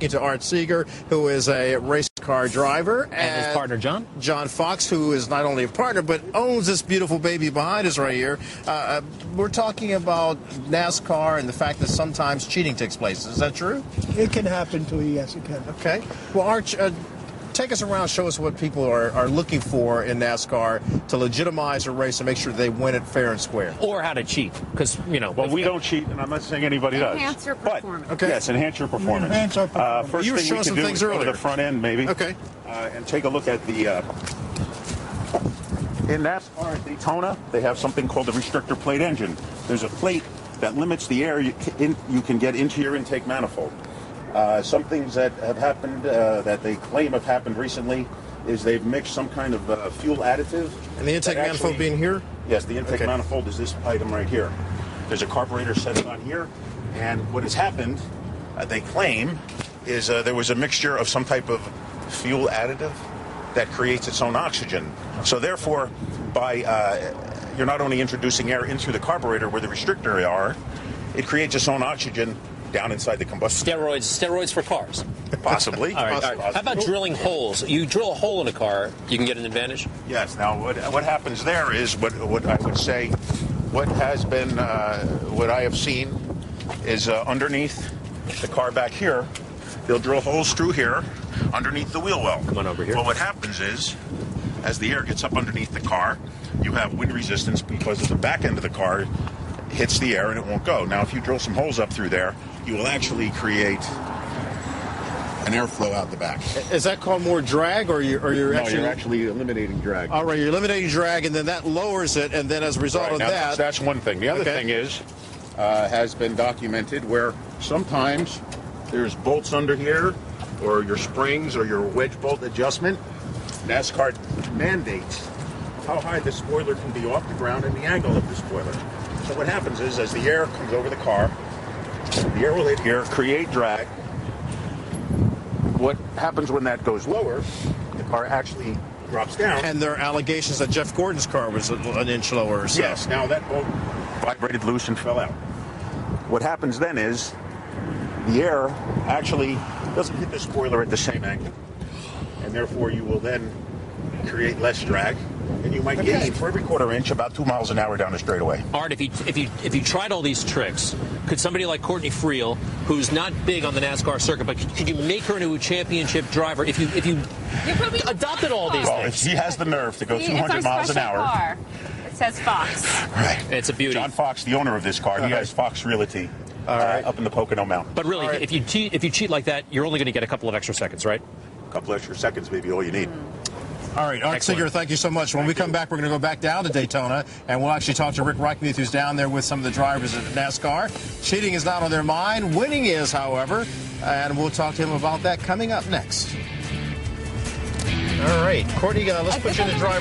To Art Seeger, who is a race car driver, and his partner John Fox, who is not only a partner but owns this beautiful baby behind us right here. We're talking about NASCAR and the fact that sometimes cheating takes place. Is that true? It can happen to you, yes, it can. Okay. Well, Art, take us around, show us what people are looking for in NASCAR to legitimize a race and make sure they win it fair and square. Or how to cheat, because, you know. Well, we don't cheat, and I'm not saying anybody does. Enhance your performance. But, okay. Yes, enhance your performance. Enhance our performance. First you were thing showing we can some do things is go earlier. to the front end, maybe. Okay. And take a look at the... in NASCAR at Daytona, they have something called the restrictor plate engine. There's a plate that limits the air you can get into your intake manifold. Some things that have happened, that they claim have happened recently, is they've mixed some kind of fuel additive. And the intake manifold being here? Yes, the intake manifold is this item right here. There's a carburetor set on here, and what has happened, they claim, is there was a mixture of some type of fuel additive that creates its own oxygen. So therefore, you're not only introducing air in through the carburetor where the restrictor are, it creates its own oxygen down inside the combustion. Steroids for cars. Possibly. All right. How about drilling holes? You drill a hole in a car, you can get an advantage? Yes. Now, what happens there is what I would say, what has been, what I have seen is underneath the car back here, they'll drill holes through here underneath the wheel well. Come on over here. Well, what happens is, as the air gets up underneath the car, you have wind resistance because of the back end of the car hits the air and it won't go. Now, if you drill some holes up through there, you will actually create an airflow out the back. Is that called more drag, or you're actually eliminating drag? All right, you're eliminating drag, and then that lowers it, and then as a result of that... That's one thing. The other thing is, has been documented where sometimes there's bolts under here, or your springs, or your wedge bolt adjustment. NASCAR mandates how high the spoiler can be off the ground and the angle of the spoiler. So what happens is, as the air comes over the car, the air will hit here, create drag. What happens when that goes lower, the car actually drops down. And there are allegations that Jeff Gordon's car was an inch lower or so. Yes, now that bolt vibrated loose and fell out. What happens then is the air actually doesn't hit the spoiler at the same angle. And therefore you will then create less drag. And you might gain for every quarter inch about 2 miles an hour down the straightaway. Art, if you tried all these tricks, could somebody like Courtney Friel, who's not big on the NASCAR circuit, but could you make her into a championship driver if you adopted all these things? He has the nerve to go 200 miles an hour. Car. It says Fox. Right. It's a beauty. John Fox, the owner of this car, he has Fox Realty up in the Pocono Mountains. But really, if you cheat like that, you're only going to get a couple of extra seconds, right? A couple extra seconds may be all you need. All right, Art Seeger, thank you so much. When we come back, we're going to go back down to Daytona, and we'll actually talk to Rick Reichmuth, who's down there with some of the drivers at NASCAR. Cheating is not on their mind. Winning is, however, and we'll talk to him about that coming up next. All right, Courtney, let's put you in the driver.